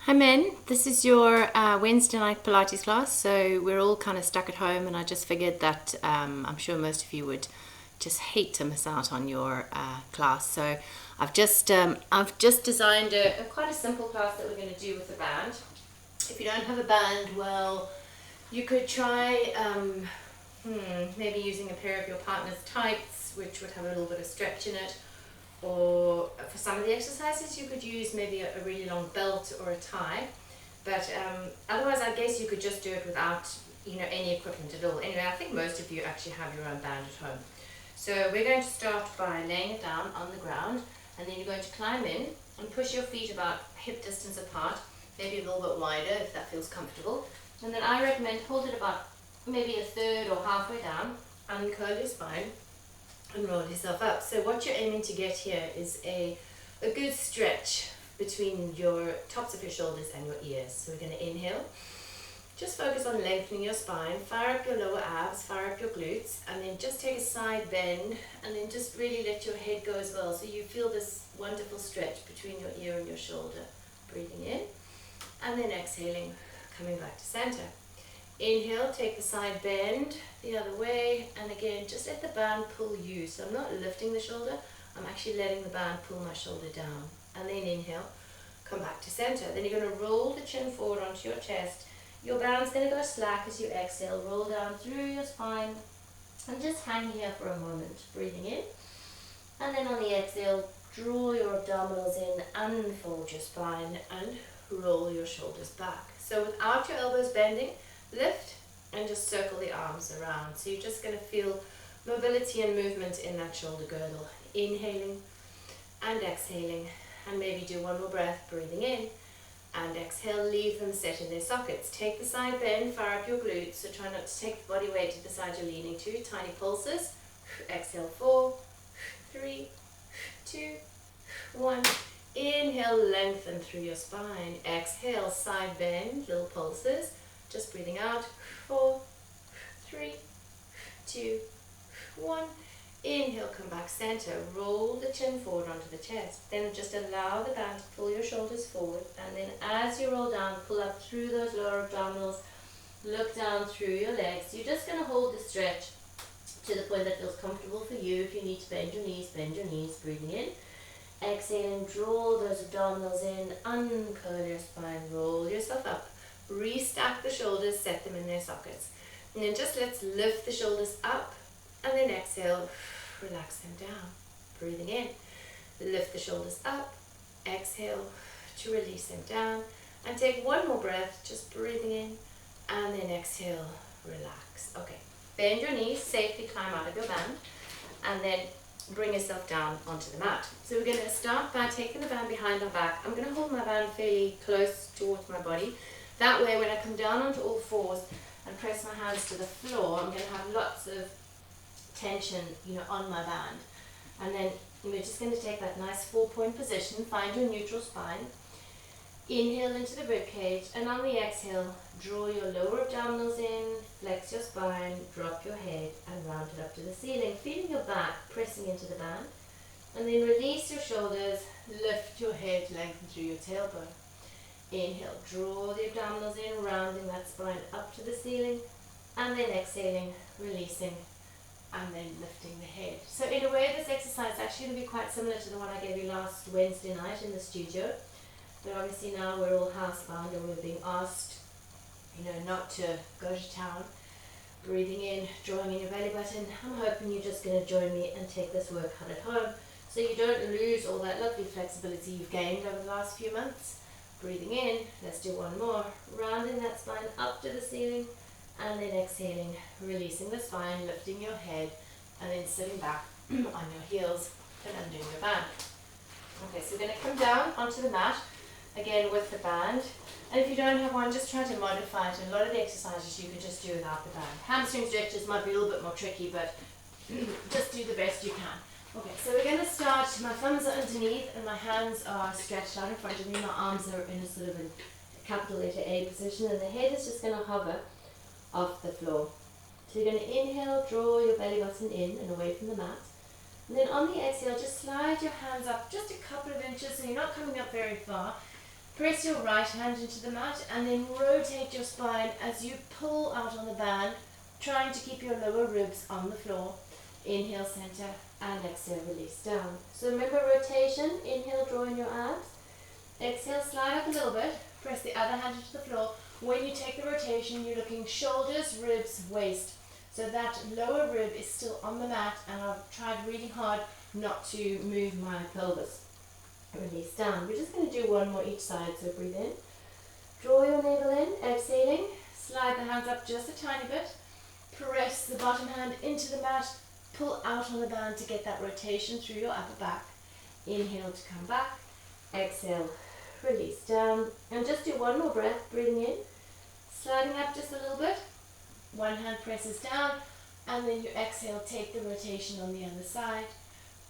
Hi men, this is your Wednesday night Pilates class. So we're all kind of stuck at home, and I just figured that I'm sure most of you would just hate to miss out on your class. So I've just designed a quite a simple class that we're going to do with a band. If you don't have a band, well, you could try maybe using a pair of your partner's tights, which would have a little bit of stretch in it. Or for some of the exercises you could use maybe a really long belt or a tie, but otherwise I guess you could just do it without any equipment at all. Anyway, I think most of you actually have your own band at home. So we're going to start by laying it down on the ground, and then you're going to climb in and push your feet about hip distance apart, maybe a little bit wider if that feels comfortable. And then I recommend hold it about maybe a third or halfway down, uncurl your spine and roll yourself up. So what you're aiming to get here is a good stretch between your tops of your shoulders and your ears. So we're going to inhale, just focus on lengthening your spine, fire up your lower abs, fire up your glutes, and then just take a side bend, and then just really let your head go as well, so you feel this wonderful stretch between your ear and your shoulder. Breathing in, and then exhaling, coming back to center. Inhale, take the side bend the other way, and again just let the band pull you. So I'm not lifting the shoulder, I'm actually letting the band pull my shoulder down. And then inhale, come back to center. Then you're going to roll the chin forward onto your chest. Your band's going to go slack as you exhale. Roll down through your spine and just hang here for a moment. Breathing in, and then on the exhale, draw your abdominals in, unfold your spine, and roll your shoulders back. So without your elbows bending, lift and just circle the arms around. So you're just going to feel mobility and movement in that shoulder girdle. Inhaling and exhaling, and maybe do one more breath. Breathing in and exhale, leave them set in their sockets. Take the side bend, fire up your glutes. So try not to take the body weight to the side you're leaning to. Tiny pulses. Exhale, 4, 3, 2, 1. Inhale, lengthen through your spine. Exhale, side bend, little pulses. Just breathing out, 4, 3, 2, 1. Inhale, come back center. Roll the chin forward onto the chest. Then just allow the band to pull your shoulders forward. And then as you roll down, pull up through those lower abdominals. Look down through your legs. You're just going to hold the stretch to the point that feels comfortable for you. If you need to bend your knees, bend your knees. Breathing in. Exhaling, draw those abdominals in. Uncurl your spine. Roll yourself up. Restack the shoulders, set them in their sockets. And then just let's lift the shoulders up, and then exhale, relax them down. Breathing in, lift the shoulders up, exhale to release them down, and take one more breath, just breathing in, and then exhale, relax. Okay, bend your knees, safely climb out of your band, and then bring yourself down onto the mat. So we're going to start by taking the band behind our back. I'm going to hold my band fairly close towards my body. That way, when I come down onto all fours and press my hands to the floor, I'm going to have lots of tension, on my band. And then we're just going to take that nice 4-point position, find your neutral spine. Inhale into the rib cage, and on the exhale, draw your lower abdominals in, flex your spine, drop your head, and round it up to the ceiling, feeling your back pressing into the band. And then release your shoulders, lift your head, lengthen through your tailbone. Inhale, draw the abdominals in, rounding that spine up to the ceiling, and then exhaling, releasing, and then lifting the head. So in a way, this exercise is actually going to be quite similar to the one I gave you last Wednesday night in the studio. But obviously now we're all housebound and we're being asked, not to go to town. Breathing in, drawing in your belly button. I'm hoping you're just going to join me and take this workout at home, so you don't lose all that lovely flexibility you've gained over the last few months. Breathing in, let's do one more, rounding that spine up to the ceiling, and then exhaling, releasing the spine, lifting your head, and then sitting back on your heels and undoing your band. Okay, so we're going to come down onto the mat, again with the band, and if you don't have one, just try to modify it. A lot of the exercises you can just do without the band. Hamstring stretches might be a little bit more tricky, but just do the best you can. Okay, so we're going to start, my thumbs are underneath and my hands are stretched out in front of me. My arms are in a sort of a capital letter A position, and the head is just going to hover off the floor. So you're going to inhale, draw your belly button in and away from the mat. And then on the exhale, just slide your hands up just a couple of inches, so you're not coming up very far. Press your right hand into the mat and then rotate your spine as you pull out on the band, trying to keep your lower ribs on the floor. Inhale, center, and exhale, release down. So remember rotation, inhale, draw in your abs. Exhale, slide up a little bit, press the other hand into the floor. When you take the rotation, you're looking shoulders, ribs, waist. So that lower rib is still on the mat, and I've tried really hard not to move my pelvis. Release down. We're just going to do one more each side, so breathe in. Draw your navel in, exhaling. Slide the hands up just a tiny bit. Press the bottom hand into the mat. Pull out on the band to get that rotation through your upper back. Inhale to come back. Exhale, release down. And just do one more breath, breathing in. Sliding up just a little bit. One hand presses down, and then you exhale, take the rotation on the other side.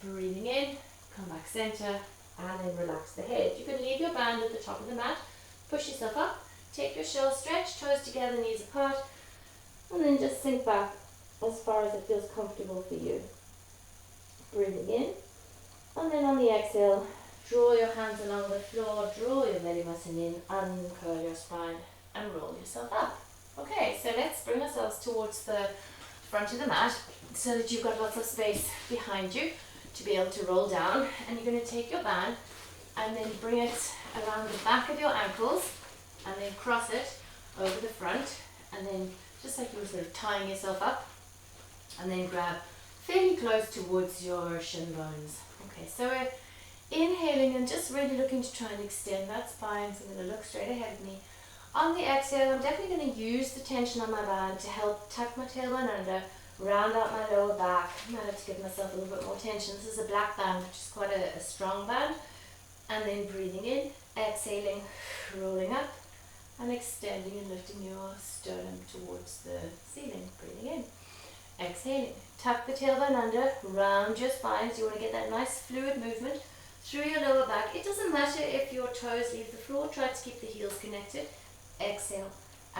Breathing in, come back center, and then relax the head. You can leave your band at the top of the mat, push yourself up, take your shoulders stretch, toes together, knees apart, and then just sink back as far as it feels comfortable for you. Breathing in, and then on the exhale, draw your hands along the floor, draw your belly button in, uncurl your spine, and roll yourself up. Okay, so let's bring ourselves towards the front of the mat so that you've got lots of space behind you to be able to roll down. And you're going to take your band and then bring it around the back of your ankles and then cross it over the front, and then just like you were sort of tying yourself up, and then grab fairly close towards your shin bones. Okay, so we're inhaling and just really looking to try and extend that spine. So I'm going to look straight ahead of me. On the exhale, I'm definitely going to use the tension on my band to help tuck my tailbone under, round out my lower back. I might have to give myself a little bit more tension. This is a black band, which is quite a strong band. And then breathing in, exhaling, rolling up, and extending and lifting your sternum towards the ceiling. Breathing in, exhaling. Tuck the tailbone under, round your spine. So you want to get that nice fluid movement through your lower back. It doesn't matter if your toes leave the floor, try to keep the heels connected. Exhale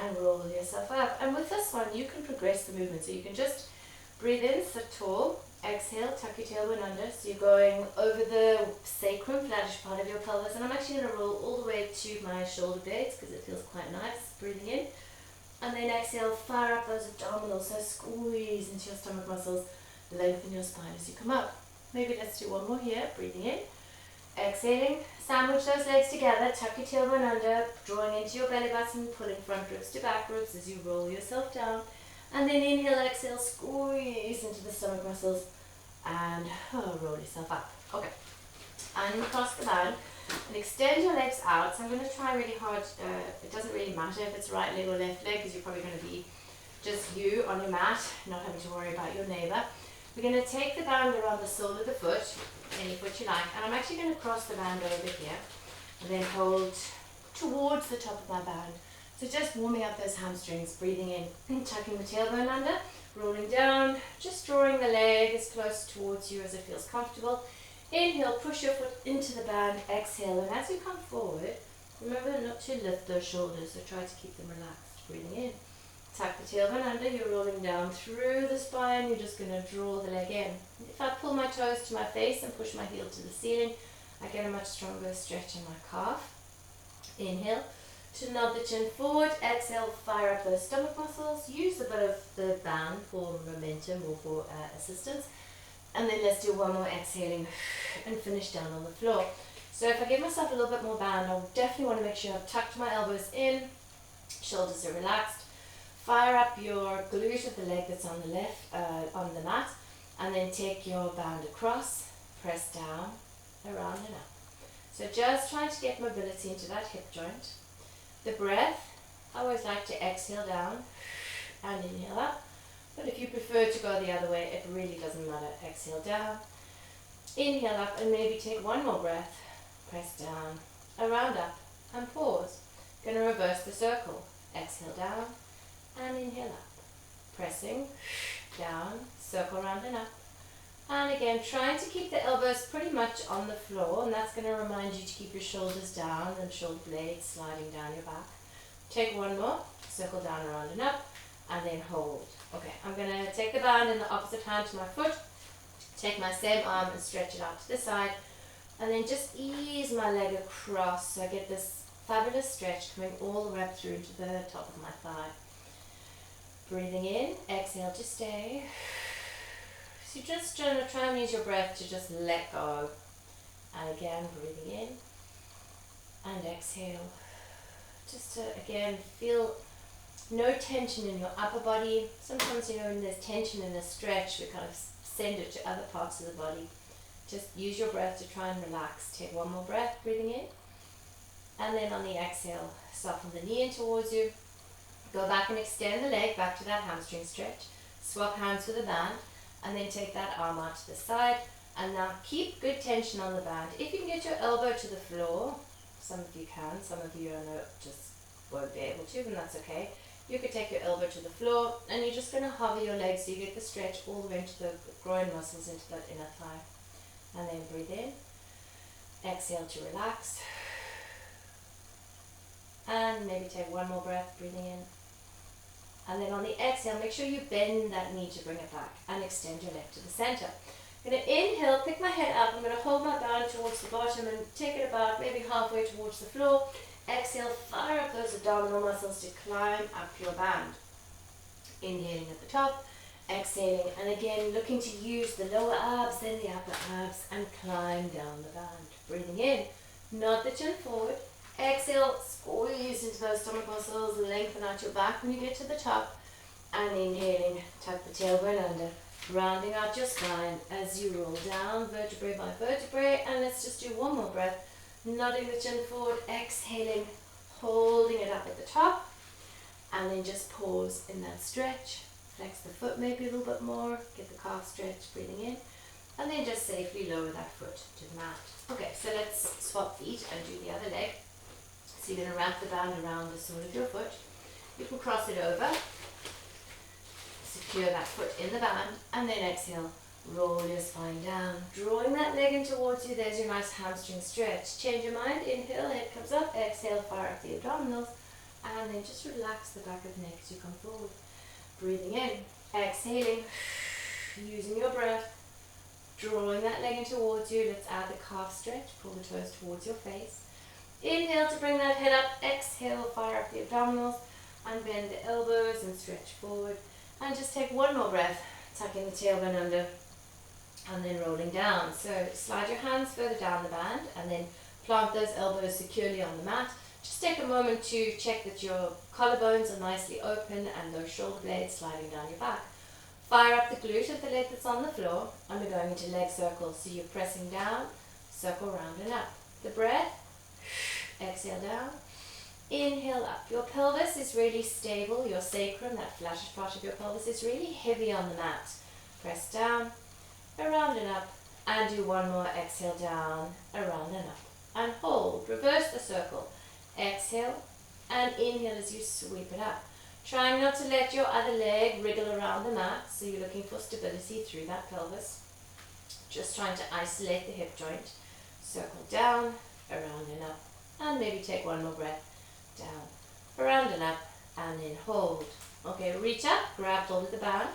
and roll yourself up. And with this one, you can progress the movement. So you can just breathe in, sit tall, exhale, tuck your tailbone under. So you're going over the sacrum, flattish part of your pelvis. And I'm actually going to roll all the way to my shoulder blades because it feels quite nice. Breathing in. And then exhale, fire up those abdominals. So squeeze into your stomach muscles, lengthen your spine as you come up. Maybe let's do one more here. Breathing in. Exhaling, sandwich those legs together, tuck your tailbone under, drawing into your belly button, pulling front ribs to back ribs as you roll yourself down. And then inhale, exhale, squeeze into the stomach muscles and roll yourself up. Okay, and cross the band and extend your legs out. So I'm going to try really hard. It doesn't really matter if it's right leg or left leg because you're probably going to be just you on your mat, not having to worry about your neighbor. We're going to take the band around the sole of the foot, any foot you like, and I'm actually going to cross the band over here and then hold towards the top of my band. So just warming up those hamstrings, breathing in, tucking the tailbone under, rolling down, just drawing the leg as close towards you as it feels comfortable. Inhale, push your foot into the band, exhale, and as you come forward, remember not to lift those shoulders, so try to keep them relaxed. Breathing in. Tuck the tailbone under, you're rolling down through the spine, you're just going to draw the leg in. If I pull my toes to my face and push my heel to the ceiling, I get a much stronger stretch in my calf. Inhale to nod the chin forward, exhale, fire up those stomach muscles, use a bit of the band for momentum or for assistance. And then let's do one more exhaling and finish down on the floor. So if I give myself a little bit more band, I'll definitely want to make sure I've tucked my elbows in, shoulders are relaxed. Fire up your glute of the leg that's on the left, on the mat, and then take your band across, press down, around and up. So just trying to get mobility into that hip joint. The breath, I always like to exhale down and inhale up, but if you prefer to go the other way, it really doesn't matter. Exhale down, inhale up, and maybe take one more breath, press down, around up, and pause. Going to reverse the circle. Exhale down, and inhale up, pressing down, circle round and up, and again trying to keep the elbows pretty much on the floor, and that's going to remind you to keep your shoulders down and shoulder blades sliding down your back. Take one more, circle down, around and up, and then hold. Okay, I'm going to take the band in the opposite hand to my foot, take my same arm and stretch it out to the side, and then just ease my leg across so I get this Fabulous stretch coming all the way up through to the top of my thigh. Breathing in, exhale to stay. So you're just trying to try and use your breath to just let go. And again, breathing in and exhale. Just to, again, feel no tension in your upper body. Sometimes, when there's tension in a stretch, we kind of send it to other parts of the body. Just use your breath to try and relax. Take one more breath, breathing in. And then on the exhale, soften the knee in towards you. Go back and extend the leg back to that hamstring stretch. Swap hands with the band. And then take that arm out to the side. And now keep good tension on the band. If you can get your elbow to the floor, some of you can, some of you I know just won't be able to, and that's okay. You could take your elbow to the floor and you're just going to hover your legs so you get the stretch all the way into the groin muscles, into that inner thigh. And then breathe in. Exhale to relax. And maybe take one more breath, breathing in. And then on the exhale, make sure you bend that knee to bring it back and extend your leg to the center. I'm going to inhale, pick my head up. I'm going to hold my band towards the bottom and take it about maybe halfway towards the floor. Exhale, fire up those abdominal muscles to climb up your band. Inhaling at the top, exhaling, and again looking to use the lower abs, then the upper abs, and climb down the band. Breathing in, nod the chin forward. Exhale, squeeze into those stomach muscles, lengthen out your back when you get to the top. And inhaling, tuck the tailbone under, rounding out your spine as you roll down vertebrae by vertebrae. And let's just do one more breath. Nodding the chin forward, exhaling, holding it up at the top, and then just pause in that stretch. Flex the foot maybe a little bit more, get the calf stretch, breathing in, and then just safely lower that foot to the mat. Okay, so let's swap feet and do the other leg. So you're going to wrap the band around the sole of your foot. You can cross it over, secure that foot in the band, and then exhale. Roll your spine down, drawing that leg in towards you. There's your nice hamstring stretch. Change your mind, inhale, head comes up, exhale, fire up the abdominals, and then just relax the back of the neck as you come forward. Breathing in, exhaling, using your breath, drawing that leg in towards you. Let's add the calf stretch, pull the toes towards your face. Inhale to bring that head up, exhale, fire up the abdominals, and bend the elbows and stretch forward. And just take one more breath, tucking the tailbone under, and then rolling down. So slide your hands further down the band and then plant those elbows securely on the mat. Just take a moment to check that your collarbones are nicely open and those shoulder blades sliding down your back. Fire up the glute of the leg that's on the floor, and we're going into leg circles. So you're pressing down, circle round and up. The breath, exhale down, inhale up. Your pelvis is really stable. Your sacrum, that flattest part of your pelvis, is really heavy on the mat. Press down, around and up, and do one more. Exhale down, around and up, and hold. Reverse the circle. Exhale and inhale as you sweep it up. Trying not to let your other leg wriggle around the mat, so you're looking for stability through that pelvis. Just trying to isolate the hip joint. Circle down, around and up, and maybe take one more breath. Down, around and up, and then hold. Okay, reach up, grab hold of the band.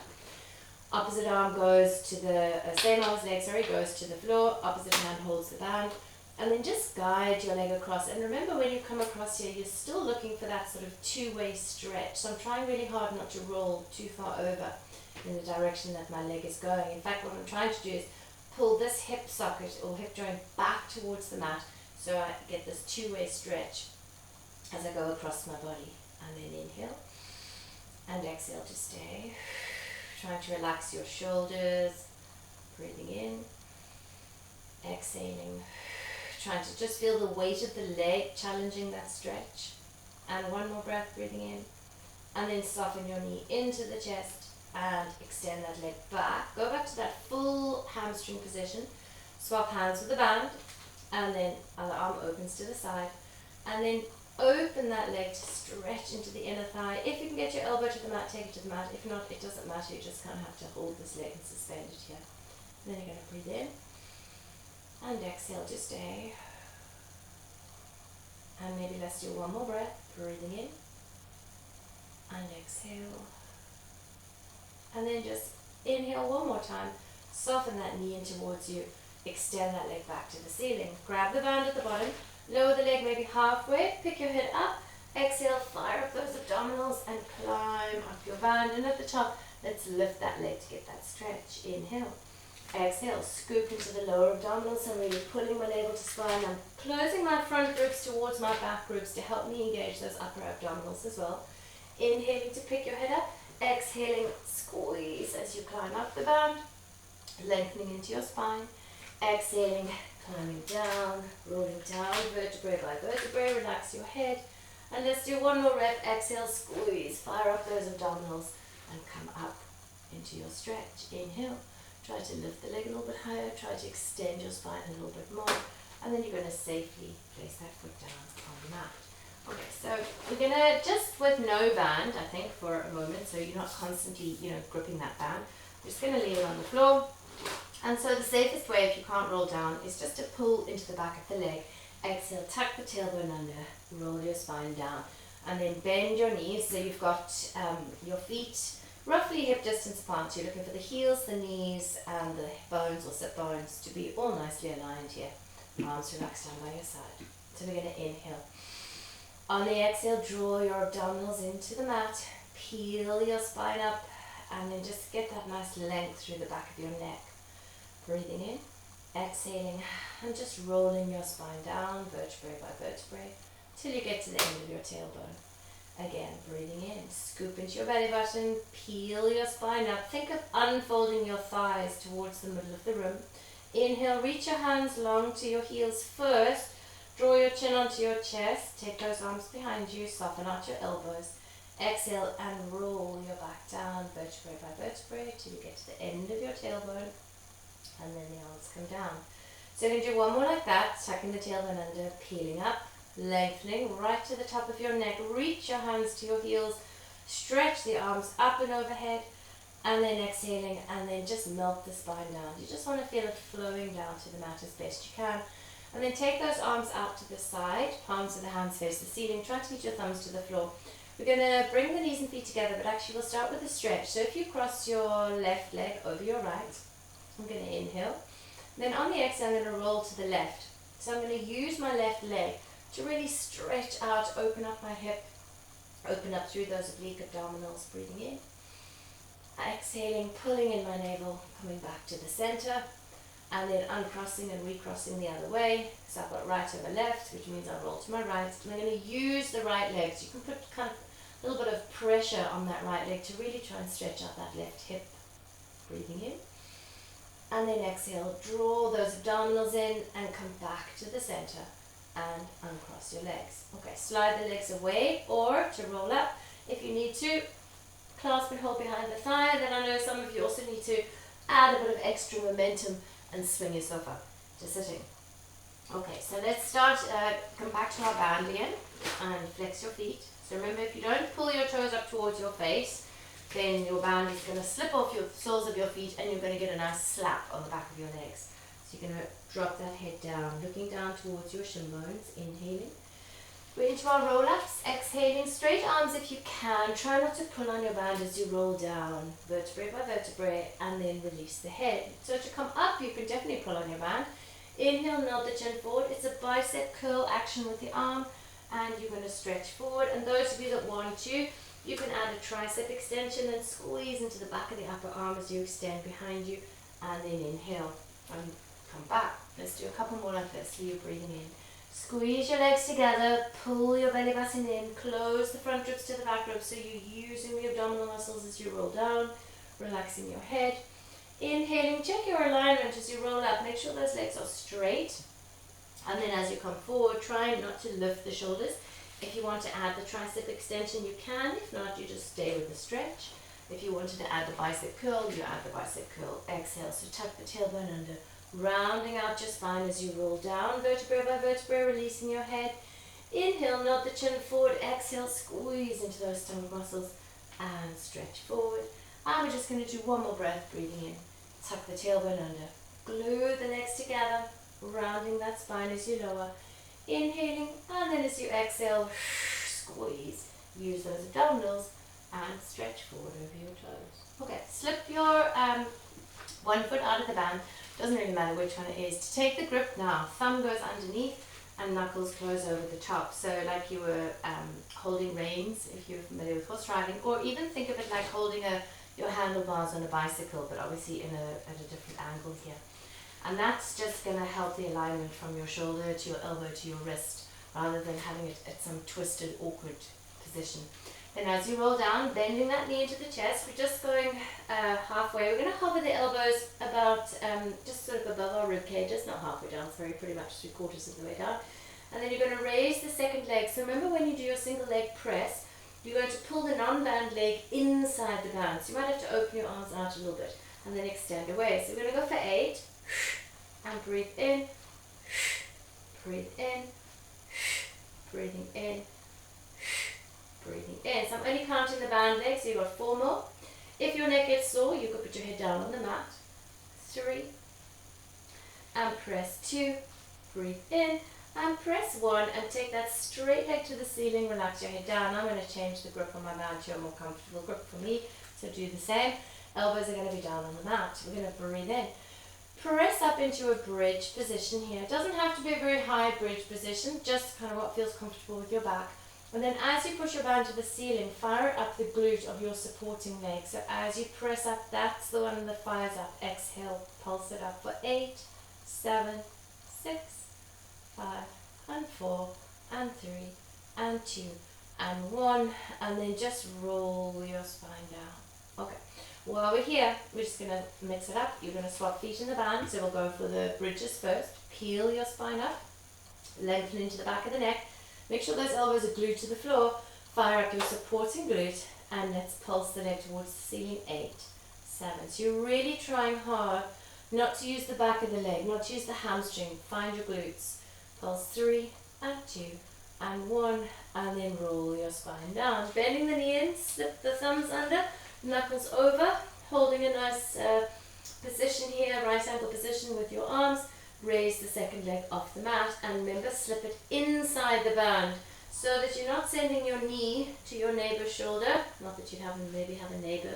Opposite arm goes to the, same arm's leg, goes to the floor. Opposite hand holds the band. And then just guide your leg across. And remember, when you come across here, you're still looking for that sort of two-way stretch. So I'm trying really hard not to roll too far over in the direction that my leg is going. In fact, what I'm trying to do is pull this hip socket or hip joint back towards the mat so I get this two-way stretch as I go across my body. And then inhale and exhale to stay. Trying to relax your shoulders, breathing in, exhaling. Trying to just feel the weight of the leg challenging that stretch. And one more breath, breathing in. And then soften your knee into the chest and extend that leg back. Go back to that full hamstring position. Swap hands with the band. And then other arm opens to the side. And then open that leg to stretch into the inner thigh. If you can get your elbow to the mat, take it to the mat. If not, it doesn't matter. You just kind of have to hold this leg and suspend it here. And then you're going to breathe in. And exhale to stay. And maybe let's do one more breath. Breathing in. And exhale. And then just inhale one more time. Soften that knee in towards you. Extend that leg back to the ceiling. Grab the band at the bottom Lower the leg maybe halfway, pick your head up, exhale, fire up those abdominals and climb up your band. And at the top, let's lift that leg to get that stretch. Inhale. Exhale, scoop into the lower abdominals. I'm really pulling my navel to spine. I'm closing my front ribs towards my back ribs to help me engage those upper abdominals as well. Inhaling to pick your head up. Exhaling, squeeze as you climb up the band, lengthening into your spine. Exhaling, climbing down, rolling down, vertebrae by vertebrae. Relax your head. And let's do one more rep. Exhale, squeeze, fire up those abdominals and come up into your stretch. Inhale. Try to lift the leg a little bit higher, try to extend your spine a little bit more, and then you're going to safely place that foot down on the mat. Okay, so we're going to, just with no band, I think, for a moment, so you're not constantly, gripping that band. We're just going to leave it on the floor. And so the safest way, if you can't roll down, is just to pull into the back of the leg. Exhale, tuck the tailbone under, roll your spine down, and then bend your knees so you've got your feet roughly hip distance apart. You're looking for the heels, the knees, and the bones or sit bones to be all nicely aligned here. Arms relaxed down by your side. So we're going to inhale. On the exhale, draw your abdominals into the mat. Peel your spine up, and then just get that nice length through the back of your neck. Breathing in, exhaling, and just rolling your spine down, vertebrae by vertebrae, till you get to the end of your tailbone. Again, breathing in, scoop into your belly button, peel your spine up. Think of unfolding your thighs towards the middle of the room. Inhale, reach your hands long to your heels first. Draw your chin onto your chest. Take those arms behind you, soften out your elbows. Exhale and roll your back down, vertebrae by vertebrae, till you get to the end of your tailbone. And then the arms come down. So you're going to do one more like that, tucking the tailbone under, peeling up. Lengthening right to the top of your neck. Reach your hands to your heels. Stretch the arms up and overhead. And then exhaling, and then just melt the spine down. You just want to feel it flowing down to the mat as best you can. And then take those arms out to the side. Palms of the hands face the ceiling. Try to get your thumbs to the floor. We're going to bring the knees and feet together, but actually we'll start with a stretch. So if you cross your left leg over your right, I'm going to inhale. Then on the exhale, I'm going to roll to the left. So I'm going to use my left leg to really stretch out, open up my hip, open up through those oblique abdominals, breathing in. Exhaling, pulling in my navel, coming back to the center, and then uncrossing and recrossing the other way. So I've got right over left, which means I'll roll to my right. And I'm going to use the right leg. So you can put kind of a little bit of pressure on that right leg to really try and stretch out that left hip. Breathing in. And then exhale, draw those abdominals in and come back to the center. And uncross your legs. Okay, slide the legs away or to roll up if you need to. Clasp and hold behind the thigh. Then I know some of you also need to add a bit of extra momentum and swing yourself up to sitting. Okay, so let's start, come back to our band again and flex your feet. So remember, if you don't pull your toes up towards your face, then your band is going to slip off your soles of your feet and you're going to get a nice slap on the back of your legs. So you're going to drop that head down, looking down towards your shin bones, inhaling. We're into our roll-ups, exhaling, straight arms if you can. Try not to pull on your band as you roll down, vertebrae by vertebrae, and then release the head. So to come up, you can definitely pull on your band. Inhale, nod the chin forward. It's a bicep curl action with the arm, and you're going to stretch forward. And those of you that want to, you can add a tricep extension and squeeze into the back of the upper arm as you extend behind you, and then inhale and come back. Let's do a couple more like this. So you're breathing in. Squeeze your legs together, pull your belly button in, close the front ribs to the back ribs so you're using the abdominal muscles as you roll down, relaxing your head. Inhaling, check your alignment as you roll up. Make sure those legs are straight. And then as you come forward, try not to lift the shoulders. If you want to add the tricep extension, you can. If not, you just stay with the stretch. If you wanted to add the bicep curl, you add the bicep curl. Exhale, so tuck the tailbone under. Rounding out your spine as you roll down, vertebrae by vertebrae, releasing your head. Inhale, nod the chin forward. Exhale, squeeze into those stomach muscles and stretch forward. And we're just going to do one more breath, breathing in. Tuck the tailbone under. Glue the legs together, rounding that spine as you lower. Inhaling, and then as you exhale, squeeze. Use those abdominals and stretch forward over your toes. Okay, slip your one foot out of the band. Doesn't really matter which one it is. To take the grip now, thumb goes underneath and knuckles close over the top. So like you were holding reins, if you're familiar with horse riding, or even think of it like holding your handlebars on a bicycle, but obviously at a different angle here. And that's just going to help the alignment from your shoulder to your elbow to your wrist, rather than having it at some twisted, awkward position. Then as you roll down, bending that knee into the chest, we're just going halfway. We're going to hover the elbows about just sort of above our rib cages, not halfway down, sorry, pretty much 3/4 of the way down. And then you're going to raise the second leg. So remember, when you do your single leg press, you're going to pull the non-band leg inside the band. So you might have to open your arms out a little bit and then extend away. So we're going to go for 8 and breathe in, breathe in, breathing in, breathing in. So I'm only counting the band legs, so you've got 4 more. If your neck gets sore, you could put your head down on the mat. 3 and press 2, breathe in and press 1 and take that straight leg to the ceiling, relax your head down. I'm going to change the grip on my mat to a more comfortable grip for me, so do the same. Elbows are going to be down on the mat. We're going to breathe in. Press up into a bridge position here. It doesn't have to be a very high bridge position, just kind of what feels comfortable with your back. And then as you push your band to the ceiling, fire up the glute of your supporting leg. So as you press up, that's the one that fires up. Exhale, pulse it up for 8, 7, 6, 5, and 4, and 3, and 2, and 1. And then just roll your spine down. Okay. While we're here, we're just going to mix it up. You're going to swap feet in the band. So we'll go for the bridges first. Peel your spine up. Lengthen into the back of the neck. Make sure those elbows are glued to the floor. Fire up your supporting glute. And let's pulse the leg towards the ceiling. 8, 7. So you're really trying hard not to use the back of the leg, not to use the hamstring. Find your glutes. Pulse 3 and 2 and 1. And then roll your spine down. Bending the knee in. Slip the thumbs under. Knuckles over, holding a nice position here, right angle position with your arms. Raise the second leg off the mat, and remember, slip it inside the band so that you're not sending your knee to your neighbor's shoulder. Not that you'd maybe have a neighbor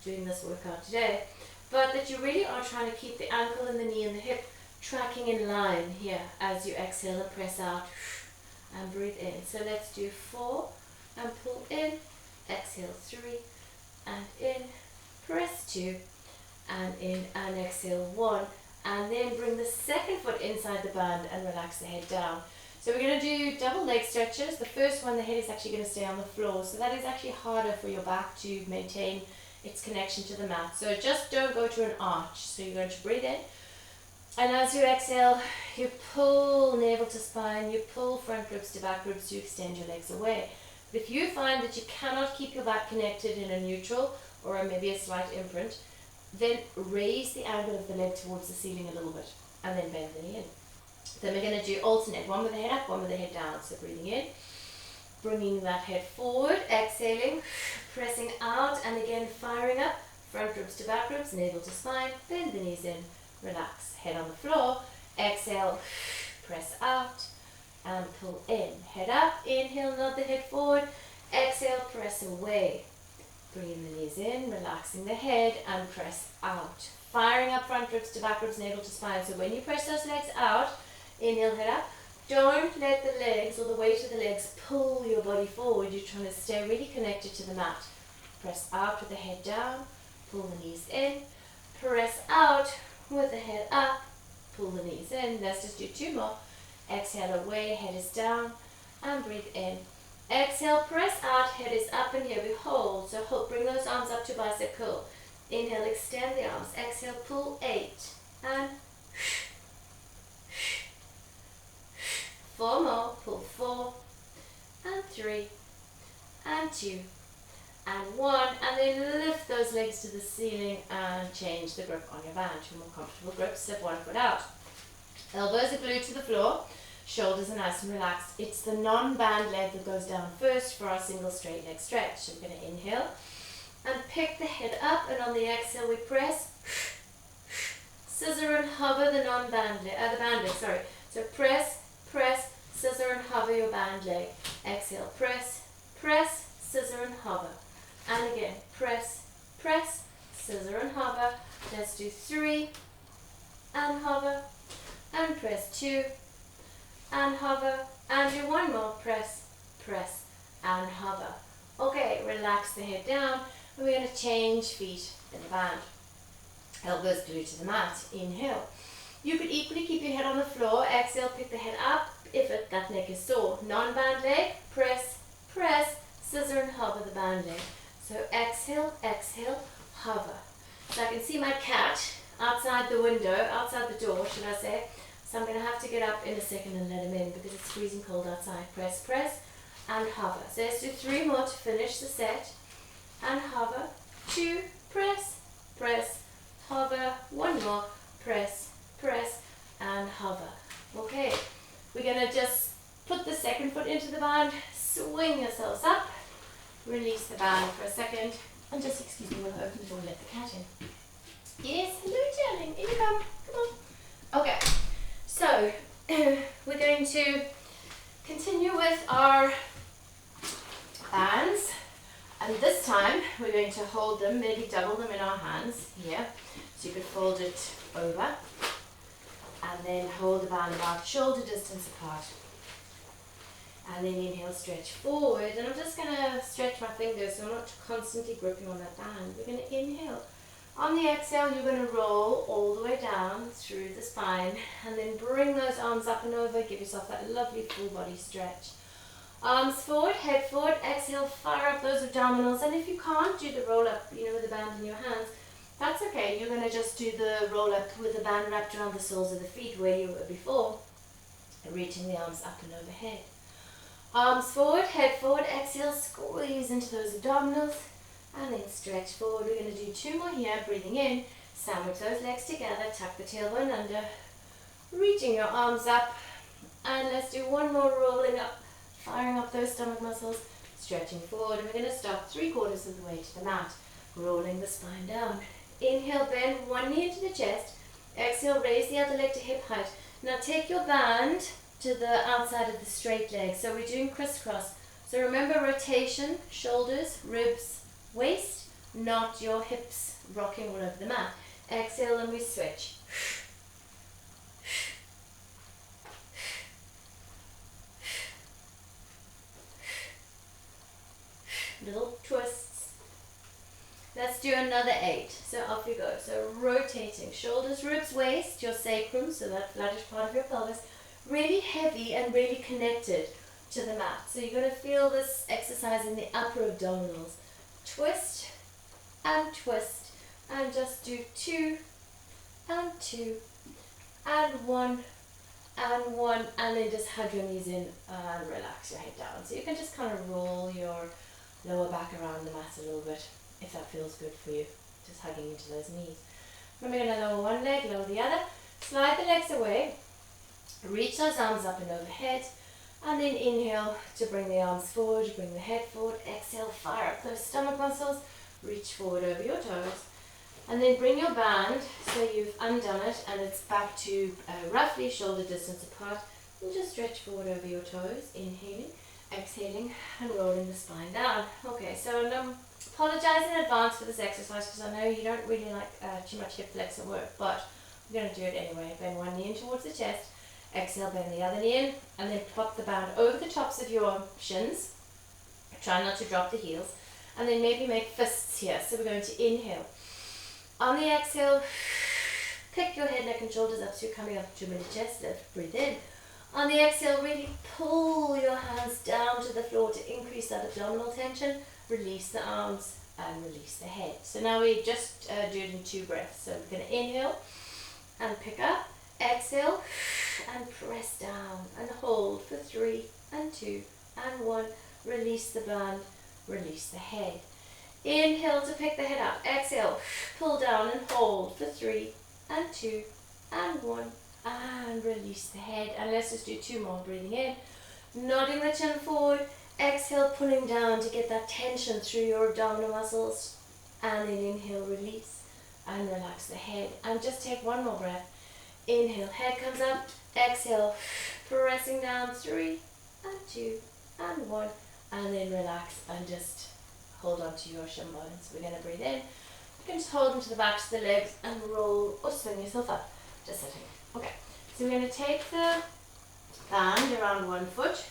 doing this workout today, but that you really are trying to keep the ankle and the knee and the hip tracking in line here as you exhale and press out and breathe in. So let's do 4 and pull in, exhale 3 and in, press 2 and in, and exhale 1, and then bring the second foot inside the band and relax the head down. So we're going to do double leg stretches. The first one, the head is actually going to stay on the floor, so that is actually harder for your back to maintain its connection to the mat. So just don't go to an arch. So you're going to breathe in, and as you exhale, you pull navel to spine, you pull front ribs to back ribs to extend your legs away. But if you find that you cannot keep your back connected in a neutral or maybe a slight imprint, then raise the angle of the leg towards the ceiling a little bit and then bend the knee in. Then we're going to do alternate, one with the head up, one with the head down. So breathing in, bringing that head forward, exhaling, pressing out, and again firing up, front ribs to back ribs, navel to spine, bend the knees in, relax, head on the floor, exhale, press out, and pull in, head up, inhale, nod the head forward, exhale, press away, bringing the knees in, relaxing the head, and press out, firing up front ribs to back ribs, navel to spine. So when you press those legs out, inhale, head up, don't let the legs or the weight of the legs pull your body forward. You're trying to stay really connected to the mat. Press out with the head down, pull the knees in, press out with the head up, pull the knees in. Let's just do 2 more. Exhale away, head is down, and breathe in. Exhale, press out, head is up, and here we hold. So hold, bring those arms up to bicep curl. Inhale, extend the arms. Exhale, pull 8, and 4 more. Pull 4, and 3, and 2, and 1. And then lift those legs to the ceiling and change the grip on your band to a more comfortable grip. Step 1 foot out. Elbows are glued to the floor, shoulders are nice and relaxed. It's the non-band leg that goes down first for our single straight leg stretch. So we're going to inhale and pick the head up, and on the exhale we press, scissor and hover the non-band leg, the band leg, sorry. So press, press, scissor and hover your band leg. Exhale, press, press, scissor and hover. And again, press, press, scissor and hover. Let's do 3 and hover. And press 2, and hover, and do one more, press, press, and hover. Okay, relax the head down, and we're going to change feet in the band. Elbows glued to the mat, inhale. You could equally keep your head on the floor, exhale, pick the head up if that neck is sore. Non-band leg, press, press, scissor and hover the band leg. So exhale, exhale, hover. So I can see my cat outside the window, outside the door, should I say. So I'm going to have to get up in a second and let him in because it's freezing cold outside. Press, press, and hover. So let's do 3 more to finish the set. And hover. 2, press, press, hover. 1 more, press, press, and hover. Okay, we're going to just put the second foot into the band, swing yourselves up, release the band for a second, and just, excuse me, we'll open the door and let the cat in. Yes, hello darling, in you come on. Okay, so we're going to continue with our bands, and this time we're going to hold them, maybe double them in our hands here, so you could fold it over, and then hold the band about shoulder distance apart. And then inhale, stretch forward. And I'm just going to stretch my fingers so I'm not constantly gripping on that band. We're going to inhale. On the exhale, you're going to roll all the way down through the spine. And then bring those arms up and over. Give yourself that lovely full body stretch. Arms forward, head forward. Exhale, fire up those abdominals. And if you can't do the roll up, with the band in your hands, that's okay. You're going to just do the roll up with the band wrapped around the soles of the feet where you were before. Reaching the arms up and overhead. Arms forward, head forward, exhale, squeeze into those abdominals, and then stretch forward. We're going to do 2 more here, breathing in, sandwich those legs together, tuck the tailbone under, reaching your arms up, and let's do 1 more rolling up, firing up those stomach muscles, stretching forward, and we're going to stop 3/4 of the way to the mat, rolling the spine down. Inhale, bend 1 knee into the chest, exhale, raise the other leg to hip height. Now take your band to the outside of the straight leg. So we're doing crisscross. So remember rotation, shoulders, ribs, waist, not your hips rocking all over the mat. Exhale and we switch. Little twists. Let's do another 8. So off you go. So rotating, shoulders, ribs, waist, your sacrum, so that flattish part of your pelvis, really heavy and really connected to the mat. So you're going to feel this exercise in the upper abdominals. Twist, and just do 2, and 2, and 1, and 1, and then just hug your knees in and relax your head down. So you can just kind of roll your lower back around the mat a little bit, if that feels good for you, just hugging into those knees. Then we're going to lower one leg, lower the other, slide the legs away, reach those arms up and overhead, and then inhale to bring the arms forward, bring the head forward, exhale, fire up those stomach muscles, reach forward over your toes, and then bring your band so you've undone it and it's back to roughly shoulder distance apart, and just stretch forward over your toes, inhaling, exhaling, and rolling the spine down. Okay, so apologize in advance for this exercise because I know you don't really like too much hip flexor work, but we're going to do it anyway. Bend one knee in towards the chest, exhale, bend the other knee in, and then pop the band over the tops of your shins. Try not to drop the heels, and then maybe make fists here. So we're going to inhale. On the exhale, pick your head, neck, and shoulders up so you're coming up to mid chest. Lift, breathe in. On the exhale, really pull your hands down to the floor to increase that abdominal tension. Release the arms and release the head. So now we just do it in 2 breaths. So we're going to inhale and pick up. Exhale and press down and hold for 3 and 2 and 1. Release the band, release the head. Inhale to pick the head up. Exhale, pull down and hold for 3 and 2 and 1. And release the head. And let's just do 2 more. Breathing in, nodding the chin forward. Exhale, pulling down to get that tension through your abdominal muscles. And then inhale, release and relax the head. And just take 1 more breath. Inhale, head comes up. Exhale, pressing down 3 and 2 and 1. And then relax and just hold on to your shin bones. We're going to breathe in. You can just hold into the backs of the legs and roll or swing yourself up. Just sitting. Okay, so we're going to take the band around one foot,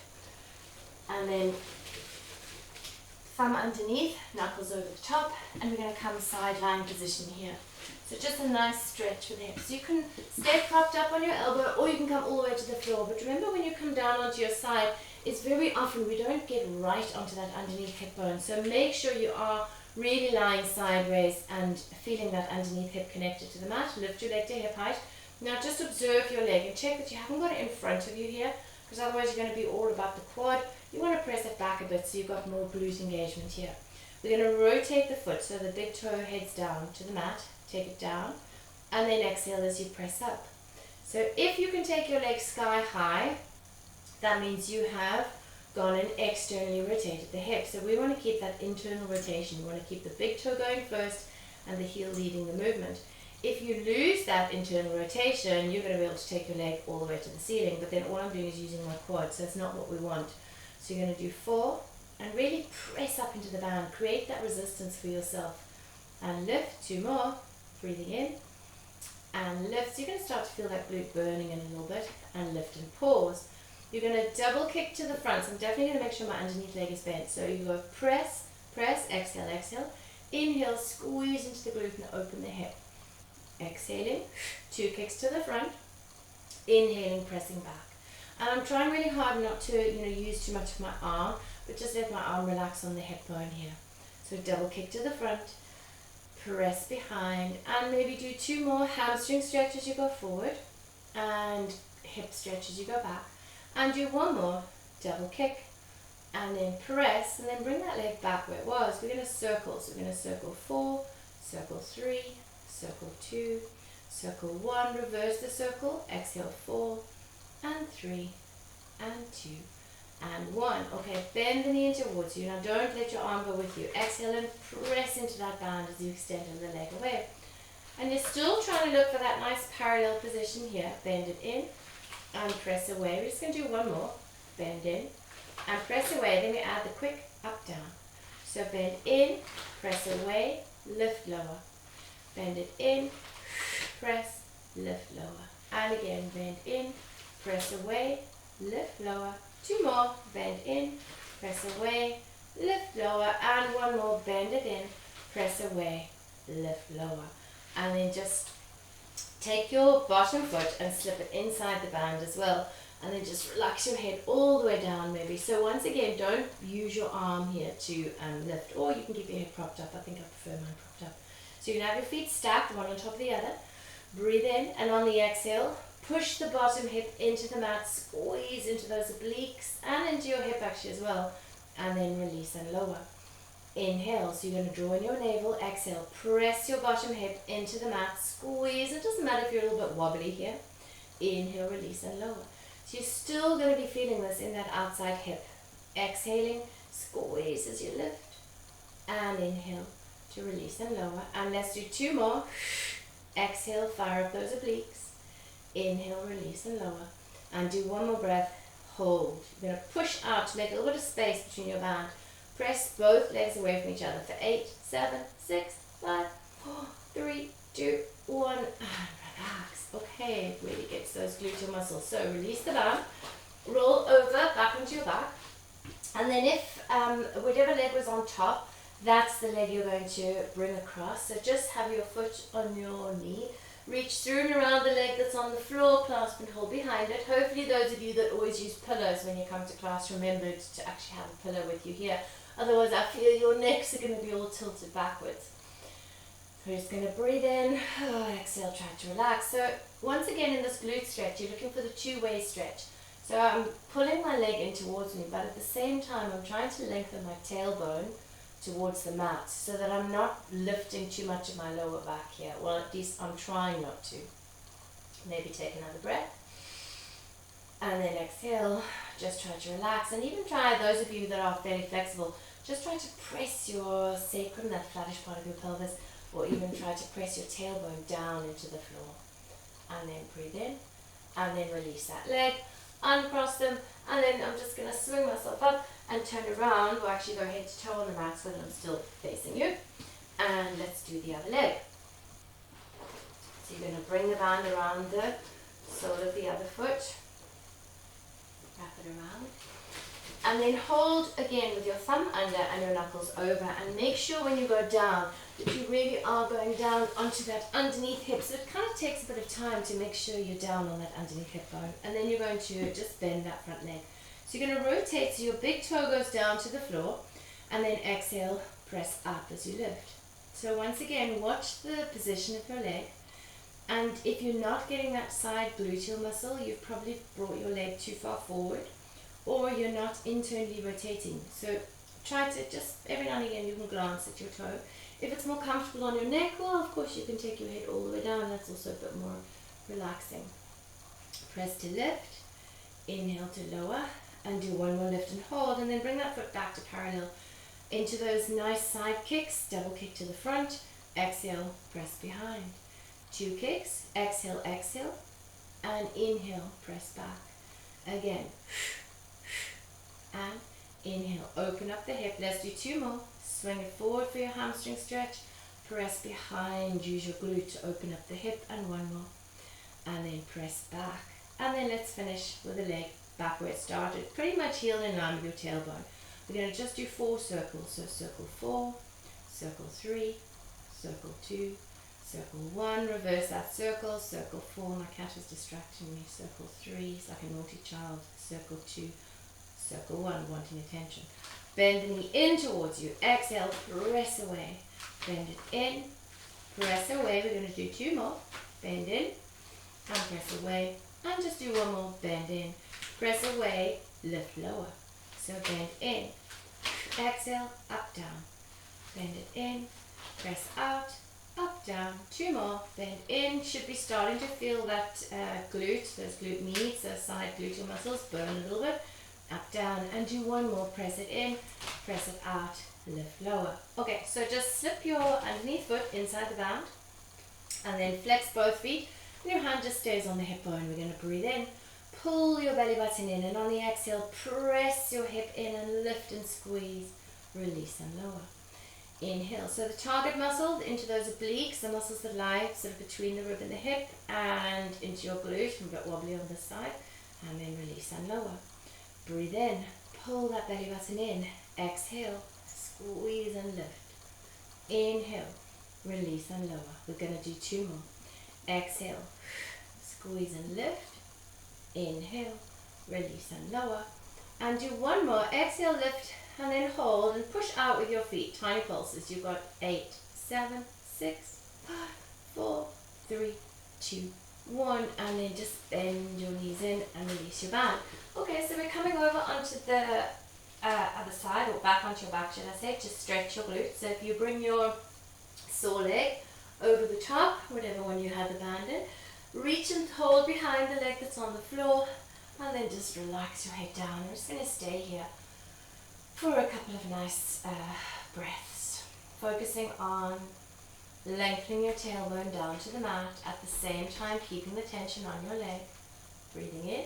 and then thumb underneath, knuckles over the top, and we're going to come side lying position here. So just a nice stretch with the hips. You can stay propped up on your elbow, or you can come all the way to the floor. But remember, when you come down onto your side, it's very often we don't get right onto that underneath hip bone. So make sure you are really lying sideways and feeling that underneath hip connected to the mat. Lift your leg to hip height. Now just observe your leg and check that you haven't got it in front of you here, because otherwise you're going to be all about the quad. You want to press it back a bit so you've got more glute engagement here. We're going to rotate the foot so the big toe heads down to the mat. Take it down, and then exhale as you press up. So if you can take your leg sky high, that means you have gone and externally rotated the hip. So we want to keep that internal rotation. We want to keep the big toe going first and the heel leading the movement. If you lose that internal rotation, you're going to be able to take your leg all the way to the ceiling, but then all I'm doing is using my quad, so that's not what we want. So you're going to do 4 and really press up into the band. Create that resistance for yourself. And lift, 2 more. Breathing in and lift. So you're going to start to feel that glute burning in a little bit, and lift and pause. You're going to double kick to the front. So I'm definitely going to make sure my underneath leg is bent. So you go press, press, exhale, exhale. Inhale, squeeze into the glute and open the hip. Exhaling, 2 kicks to the front. Inhaling, pressing back. And I'm trying really hard not to use too much of my arm, but just let my arm relax on the hip bone here. So double kick to the front. Press behind, and maybe do 2 more hamstring stretch as you go forward, and hip stretch as you go back, and do 1 more double kick, and then press, and then bring that leg back where it was. We're going to circle. So we're going to circle 4, circle 3, circle 2, circle 1, reverse the circle, exhale 4 and 3 and 2 and 1. Okay, bend the knee in towards you. Now don't let your arm go with you. Exhale and press into that band as you extend the leg away. And you're still trying to look for that nice parallel position here. Bend it in and press away. We're just going to do 1 more. Bend in and press away. Then we add the quick up down. So bend in, press away, lift lower. Bend it in, press, lift lower. And again, bend in, press away, lift lower. 2 more, bend in, press away, lift lower, and 1 more, bend it in, press away, lift lower. And then just take your bottom foot and slip it inside the band as well, and then just relax your head all the way down maybe. So once again, don't use your arm here to lift, or you can keep your head propped up. I think I prefer mine propped up. So you can have your feet stacked, one on top of the other. Breathe in, and on the exhale, push the bottom hip into the mat, squeeze into those obliques and into your hip actually as well, and then release and lower. Inhale, so you're going to draw in your navel. Exhale, press your bottom hip into the mat, squeeze. It doesn't matter if you're a little bit wobbly here. Inhale, release and lower. So you're still going to be feeling this in that outside hip. Exhaling, squeeze as you lift, and inhale to release and lower. And let's do 2 more. Exhale, fire up those obliques. Inhale, release and lower. And do 1 more breath. Hold. You're going to push out to make a little bit of space between your band. Press both legs away from each other for 8, 7, 6, 5, 4, 3, 2, 1. And relax. Okay, really gets those gluteal muscles. So release the band. Roll over back onto your back. And then if whatever leg was on top, that's the leg you're going to bring across. So just have your foot on your knee. Reach through and around the leg that's on the floor, clasp and hold behind it. Hopefully those of you that always use pillows when you come to class remembered to actually have a pillow with you here. Otherwise I feel your necks are going to be all tilted backwards. So we're just going to breathe in, exhale, try to relax. So once again in this glute stretch, you're looking for the 2-way stretch. So I'm pulling my leg in towards me, but at the same time I'm trying to lengthen my tailbone towards the mat so that I'm not lifting too much of my lower back here. Well, at least I'm trying not to. Maybe take another breath. And then exhale, just try to relax. And even try, those of you that are fairly flexible, just try to press your sacrum, that flattish part of your pelvis, or even try to press your tailbone down into the floor. And then breathe in, and then release that leg, uncross them, and then I'm just going to swing myself up and turn around, or actually go head to toe on the mat so that I'm still facing you. And let's do the other leg. So you're going to bring the band around the sole of the other foot. Wrap it around. And then hold again with your thumb under and your knuckles over, and make sure when you go down that you really are going down onto that underneath hip. So it kind of takes a bit of time to make sure you're down on that underneath hip bone. And then you're going to just bend that front leg. So you're going to rotate so your big toe goes down to the floor, and then exhale, press up as you lift. So once again, watch the position of your leg. And if you're not getting that side gluteal muscle, you've probably brought your leg too far forward, or you're not internally rotating. So try to just, every now and again, you can glance at your toe. If it's more comfortable on your neck, well, of course, you can take your head all the way down. That's also a bit more relaxing. Press to lift, inhale to lower, and do one more lift and hold, and then bring that foot back to parallel into those nice side kicks. Double kick to the front, exhale, press behind. 2 kicks, exhale, exhale, and inhale, press back. Again, and inhale, open up the hip. Let's do 2 more. Swing it forward for your hamstring stretch. Press behind, use your glute to open up the hip, and 1 more. And then press back. And then let's finish with the leg back where it started. Pretty much heel in line with your tailbone. We're going to just do 4 circles. So circle 4, circle 3, circle 2, circle 1, reverse that circle, circle 4, my cat is distracting me, circle 3, it's like a naughty child, circle 2, circle 1, wanting attention. Bend the knee in towards you, exhale, press away, bend it in, press away, we're going to do 2 more, bend in, and press away, and just do 1 more, bend in, press away, lift lower, so bend in, exhale, up, down, bend it in, press out, up, down, 2 more, bend in, should be starting to feel that glute, those glute meats, those side gluteal muscles burn a little bit, up, down, and do 1 more, press it in, press it out, lift lower. Okay, so just slip your underneath foot inside the band, and then flex both feet, and your hand just stays on the hip bone. We're going to breathe in, pull your belly button in, and on the exhale, press your hip in and lift and squeeze, release and lower. Inhale, so the target muscle into those obliques, the muscles that lie sort of between the rib and the hip, and into your glute, a bit wobbly on this side, and then release and lower. Breathe in, pull that belly button in, exhale, squeeze and lift. Inhale, release and lower. We're going to do 2 more. Exhale, squeeze and lift. Inhale, release and lower. And do 1 more. Exhale, lift, and then hold and push out with your feet. Tiny pulses. You've got 8, 7, 6, 5, 4, 3, 2, 1. And then just bend your knees in and release your band. Okay, so we're coming over onto the other side, or back onto your back, should I say. Just stretch your glutes. So if you bring your sore leg over the top, whatever one you had the band in, reach and hold behind the leg that's on the floor, and then just relax your head down. We're just going to stay here for a couple of nice breaths, focusing on lengthening your tailbone down to the mat, at the same time keeping the tension on your leg. Breathing in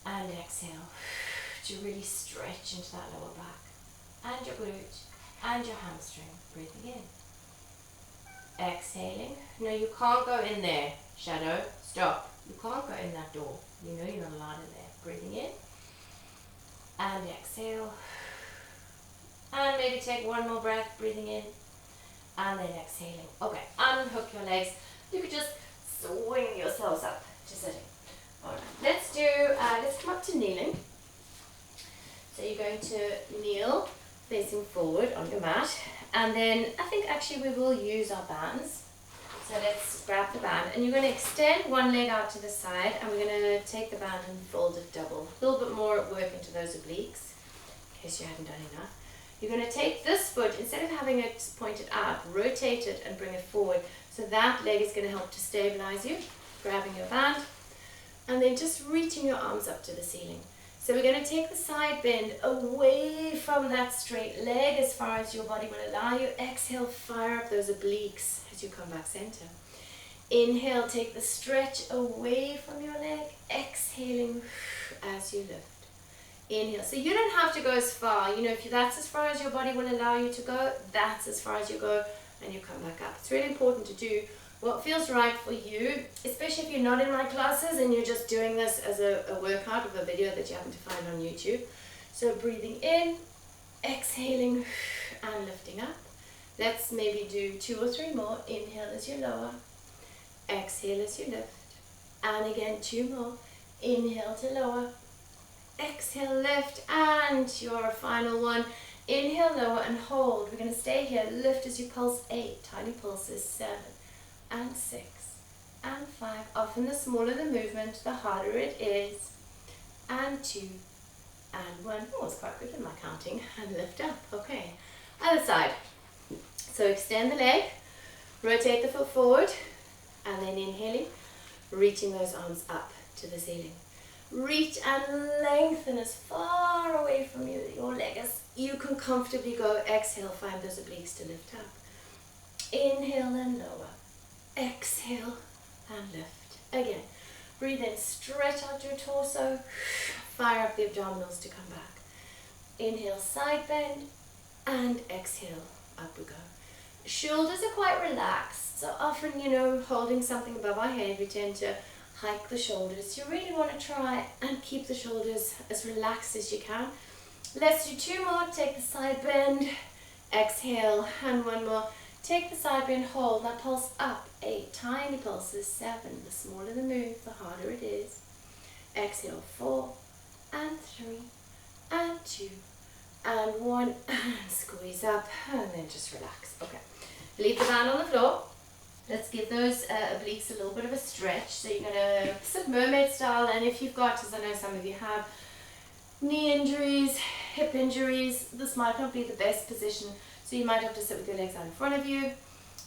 and exhale to really stretch into that lower back and your glute and your hamstring. Breathing in, exhaling. No, you can't go in there. Shadow, stop. You can't go in that door. You know you're not allowed in there. Breathing in and exhale, and maybe take 1 more breath, breathing in and then exhaling. Okay, unhook your legs. You could just swing yourselves up to sitting. Alright, let's come up to kneeling. So you're going to kneel facing forward on your mat, and then I think actually we will use our bands. So let's grab the band, and you're going to extend 1 leg out to the side, and we're going to take the band and fold it double. A little bit more work into those obliques, in case you haven't done enough. You're going to take this foot, instead of having it pointed out, rotate it and bring it forward. So that leg is going to help to stabilize you, grabbing your band, and then just reaching your arms up to the ceiling. So we're going to take the side bend away from that straight leg as far as your body will allow you. Exhale, fire up those obliques as you come back center. Inhale, take the stretch away from your leg. Exhaling as you lift. Inhale. So you don't have to go as far. You know, if that's as far as your body will allow you to go, that's as far as you go, and you come back up. It's really important to do what feels right for you, especially if you're not in my classes and you're just doing this as a workout with a video that you happen to find on YouTube. So breathing in, exhaling, and lifting up. Let's maybe do 2 or 3 more. Inhale as you lower, exhale as you lift, and again 2 more. Inhale to lower, exhale, lift, and your final one. Inhale, lower, and hold. We're going to stay here. Lift as you pulse 8, tiny pulses, 7 and 6 and 5. Often the smaller the movement, the harder it is. And 2 and 1. Oh, it's quite good with my counting. And lift up. Okay. Other side. So extend the leg, rotate the foot forward, and then inhaling, reaching those arms up to the ceiling. Reach and lengthen as far away from you, your leg as you can comfortably go. Exhale, find those obliques to lift up. Inhale and lower. Exhale and lift. Again, breathe in, stretch out your torso, fire up the abdominals to come back. Inhale, side bend, and exhale, up we go. Shoulders are quite relaxed, so often, holding something above our head, we tend to hike the shoulders. You really want to try and keep the shoulders as relaxed as you can. Let's do 2 more. Take the side bend, exhale, and 1 more. Take the side bend, hold. Now pulse up, 8 tiny pulses, 7. The smaller the move, the harder it is. Exhale, 4 and 3 and 2 and 1, and squeeze up, and then just relax. Okay, leave the band on the floor. Let's give those obliques a little bit of a stretch. So you're going to sit mermaid style, and if you've got, as I know some of you have, knee injuries, hip injuries, this might not be the best position, so you might have to sit with your legs out in front of you,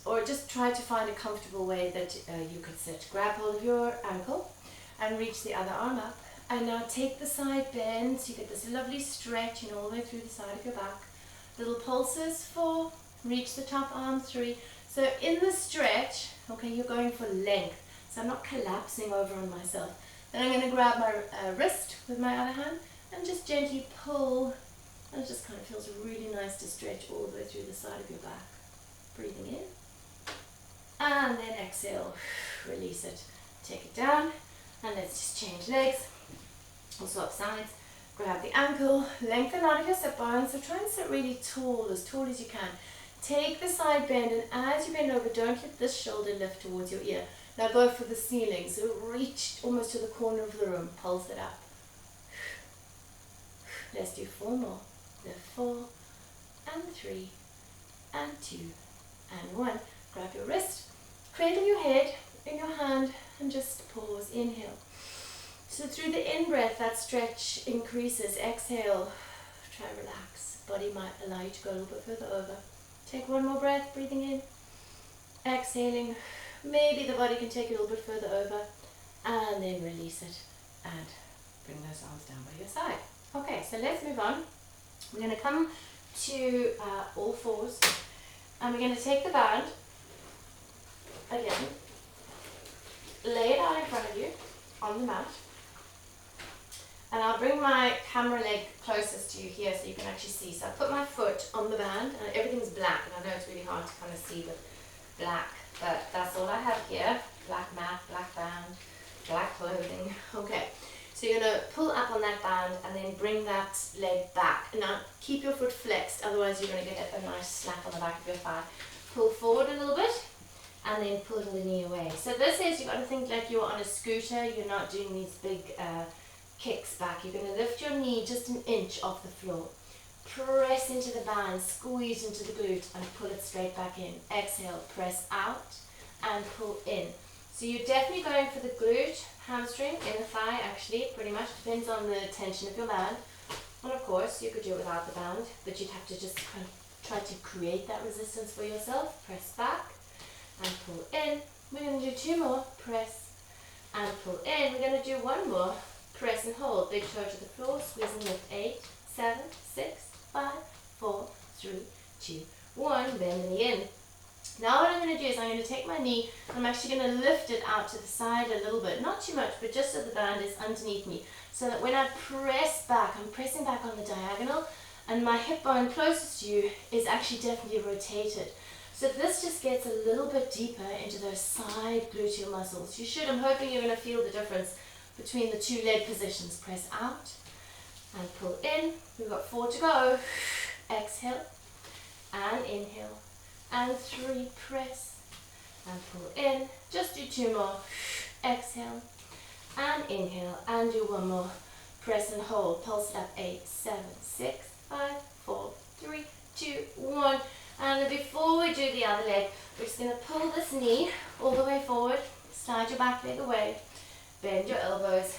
or just try to find a comfortable way that you could sit. Grab hold of your ankle and reach the other arm up. And now take the side bend, so you get this lovely stretch, all the way through the side of your back. Little pulses, 4, reach the top arm, 3. So in the stretch, okay, you're going for length. So I'm not collapsing over on myself. Then I'm going to grab my wrist with my other hand and just gently pull. And it just kind of feels really nice to stretch all the way through the side of your back. Breathing in. And then exhale, release it. Take it down. And let's just change legs. We'll swap sides. Grab the ankle, lengthen out of your sit bones. So try and sit really tall as you can. Take the side bend, and as you bend over, don't let this shoulder lift towards your ear. Now go for the ceiling. So reach almost to the corner of the room. Pulse it up. Let's do 4 more. Lift 4 and 3 and 2 and 1. Grab your wrist, cradle your head in your hand, and just pause. Inhale. So through the in-breath, that stretch increases. Exhale, try relax. Body might allow you to go a little bit further over. Take 1 more breath, breathing in. Exhaling. Maybe the body can take it a little bit further over. And then release it. And bring those arms down by your side. Okay, so let's move on. We're going to come to all fours. And we're going to take the band. Again. Lay it out in front of you on the mat. And I'll bring my camera leg closest to you here so you can actually see. So I put my foot on the band, and everything's black, and I know it's really hard to kind of see with black, but that's all I have here. Black mat, black band, black clothing. Okay, so you're going to pull up on that band and then bring that leg back. And now keep your foot flexed, otherwise you're going to get a nice slap on the back of your thigh. Pull forward a little bit, and then pull the knee away. So this is, you've got to think like you're on a scooter. You're not doing these big kicks back. You're going to lift your knee just an inch off the floor. Press into the band, squeeze into the glute, and pull it straight back in. Exhale, press out and pull in. So you're definitely going for the glute, hamstring, inner thigh actually. It pretty much depends on the tension of your band. And of course, you could do it without the band, but you'd have to just kind of try to create that resistance for yourself. Press back and pull in. We're going to do 2 more. Press and pull in. We're going to do 1 more. Press and hold. Big toe to the floor. Squeeze and lift. 8, 7, 6, 5, 4, 3, 2, 1. Bend the knee in. Now what I'm going to do is I'm going to take my knee. I'm actually going to lift it out to the side a little bit. Not too much, but just so the band is underneath me. So that when I press back, I'm pressing back on the diagonal, and my hip bone closest to you is actually definitely rotated. So this just gets a little bit deeper into those side gluteal muscles. I'm hoping you're going to feel the difference between the two leg positions. Press out and pull in. We've got 4 to go. Exhale and inhale. And 3, press and pull in. Just do 2 more. Exhale and inhale. And do 1 more. Press and hold. Pulse it up. 8, 7, 6, 5, 4, 3, 2, 1. And then before we do the other leg, we're just going to pull this knee all the way forward, slide your back leg away, bend your elbows,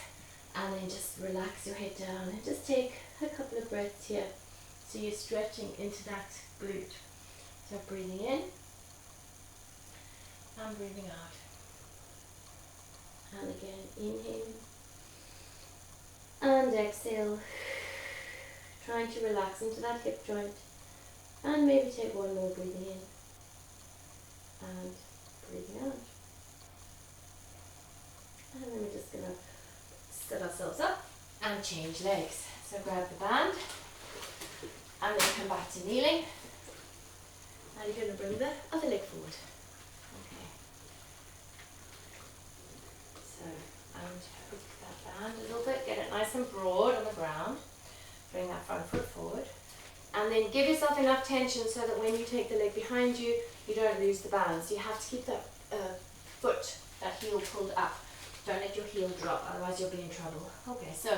and then just relax your head down and just take a couple of breaths here. So you're stretching into that glute. So breathing in and breathing out. And again, inhale and exhale. Trying to relax into that hip joint. And maybe take 1 more, breathing in and breathing out. And then we're just going to set ourselves up and change legs. So grab the band and then come back to kneeling. And you're going to bring the other leg forward. Okay. So, and hook that band a little bit, get it nice and broad on the ground. Bring that front foot forward. And then give yourself enough tension so that when you take the leg behind you, you don't lose the balance. You have to keep that foot, that heel pulled up. Don't let your heel drop, otherwise you'll be in trouble. Okay, so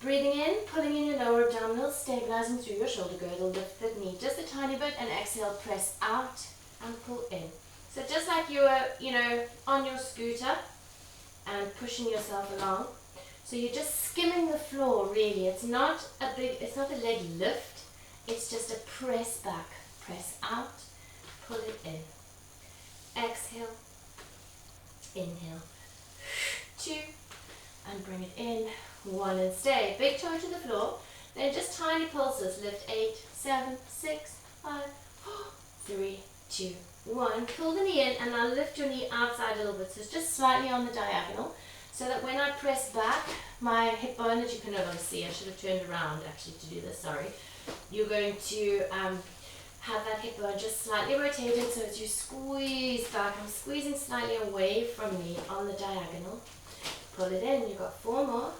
breathing in, pulling in your lower abdominals, stabilizing through your shoulder girdle, lift the knee just a tiny bit, and exhale, press out and pull in. So just like you were, on your scooter and pushing yourself along. So you're just skimming the floor, really. It's not a leg lift. It's just a press back, press out, pull it in. Exhale, inhale, 2, and bring it in, 1, and stay. Big toe to the floor, then just tiny pulses. Lift 8, 7, 6, 5, 4, 3, 2, 1. Pull the knee in, and now lift your knee outside a little bit, so it's just slightly on the diagonal, so that when I press back, my hip bone that you can no longer see, I should have turned around actually to do this, sorry. You're going to have that hip bone just slightly rotated, so as you squeeze back, I'm squeezing slightly away from me on the diagonal. Pull it in, you've got 4 more.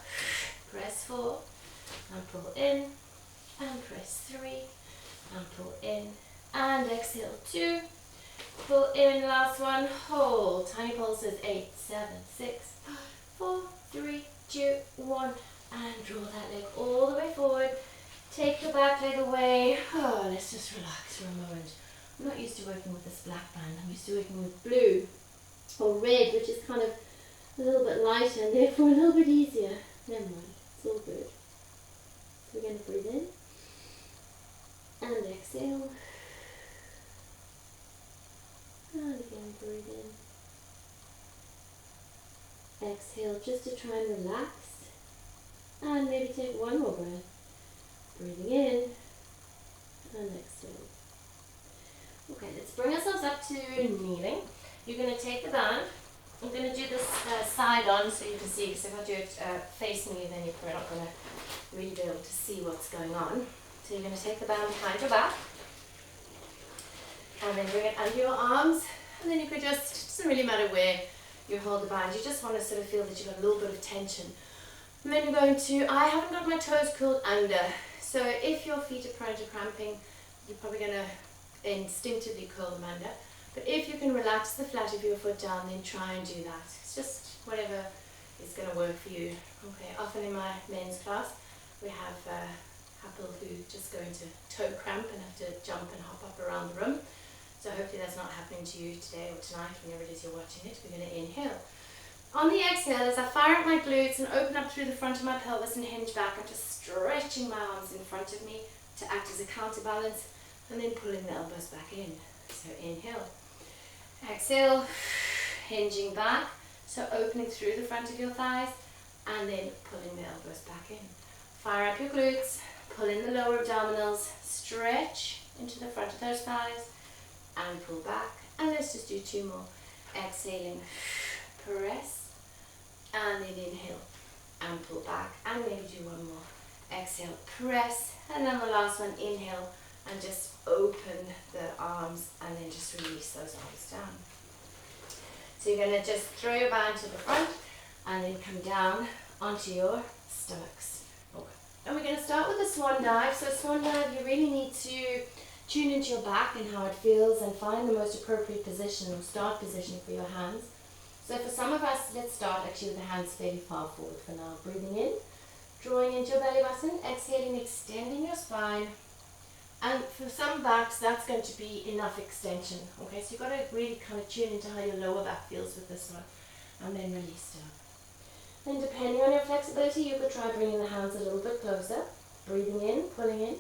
Press 4, and pull in, and press 3, and pull in, and exhale 2. Pull in, last one, hold. Tiny pulses, 8, 7, 6, 5, 4, 3, 2, 1, and draw that leg all the way forward. Take your back leg away. Oh, let's just relax for a moment. I'm not used to working with this black band. I'm used to working with blue or red, which is kind of a little bit lighter and therefore a little bit easier. Never mind, it's all good. So we're going to breathe in and exhale. And again, breathe in. Exhale just to try and relax. And maybe take 1 more breath. Breathing in and exhale. Okay, let's bring ourselves up to kneeling. You're going to take the band. I'm going to do this side on so you can see, because if I do it face me, then you're probably not going to really be able to see what's going on. So you're going to take the band behind your back and then bring it under your arms, and then you could just, it doesn't really matter where you hold the band, you just want to sort of feel that you've got a little bit of tension. And then you're going to, I haven't got my toes curled under, so if your feet are prone to cramping, you're probably going to instinctively curl them under. But if you can relax the flat of your foot down, then try and do that. It's just whatever is going to work for you. Okay, often in my men's class, we have a couple who just go into toe cramp and have to jump and hop up around the room. So hopefully that's not happening to you today or tonight, whenever it is you're watching it. We're going to inhale. On the exhale, as I fire up my glutes and open up through the front of my pelvis and hinge back, I'm just stretching my arms in front of me to act as a counterbalance, and then pulling the elbows back in. So inhale. Exhale, hinging back, so opening through the front of your thighs, and then pulling the elbows back in. Fire up your glutes, pull in the lower abdominals, stretch into the front of those thighs, and pull back. And let's just do 2 more. Exhaling, press, and then inhale and pull back, and maybe do 1 more. Exhale, press, and then the last one, inhale and just open the arms and then just release those arms down. So you're going to just throw your band to the front and then come down onto your stomachs. Okay. And we're going to start with a swan dive. So swan dive, you really need to tune into your back and how it feels and find the most appropriate position or start position for your hands. So for some of us, let's start actually with the hands fairly far forward for now. Breathing in, drawing into your belly button, exhaling, extending your spine. And for some backs, that's going to be enough extension. Okay, so you've got to really kind of tune into how your lower back feels with this one. And then release down. Then depending on your flexibility, you could try bringing the hands a little bit closer. Breathing in, pulling in.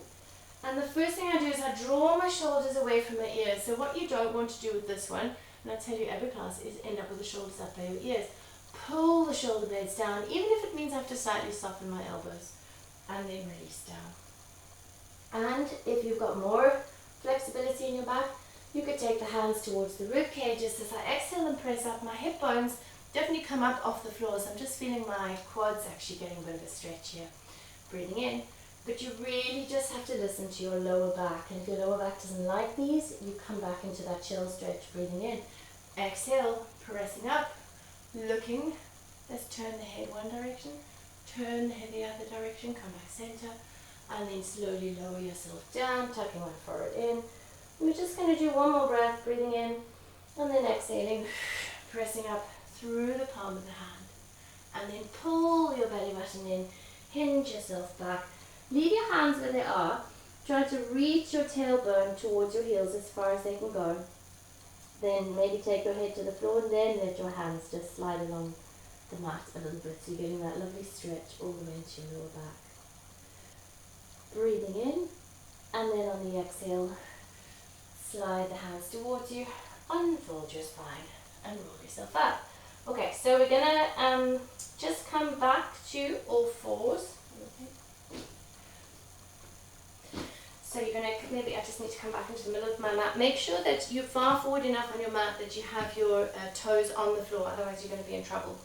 And the first thing I do is I draw my shoulders away from my ears. So what you don't want to do with this one, and I tell you every class, is end up with the shoulders up by your ears. Pull the shoulder blades down, even if it means I have to slightly soften my elbows. And then release down. And if you've got more flexibility in your back, you could take the hands towards the rib cage. Just as I exhale and press up, my hip bones definitely come up off the floor. So I'm just feeling my quads actually getting a bit of a stretch here. Breathing in. But you really just have to listen to your lower back. And if your lower back doesn't like these, you come back into that chill stretch. Breathing in. Exhale, pressing up, looking. Let's turn the head one direction. Turn the head the other direction. Come back center. And then slowly lower yourself down, tucking one forward in. We're just going to do one more breath, breathing in, and then exhaling, pressing up through the palm of the hand. And then pull your belly button in, hinge yourself back. Leave your hands where they are. Try to reach your tailbone towards your heels as far as they can go. Then maybe take your head to the floor and then let your hands just slide along the mat a little bit. So you're getting that lovely stretch all the way into your lower back. Breathing in, and then on the exhale, slide the hands towards you, unfold your spine, and roll yourself up. Okay, so we're gonna just come back to all fours. Okay. So you're gonna, maybe I just need to come back into the middle of my mat. Make sure that you're far forward enough on your mat that you have your toes on the floor, otherwise you're gonna be in trouble.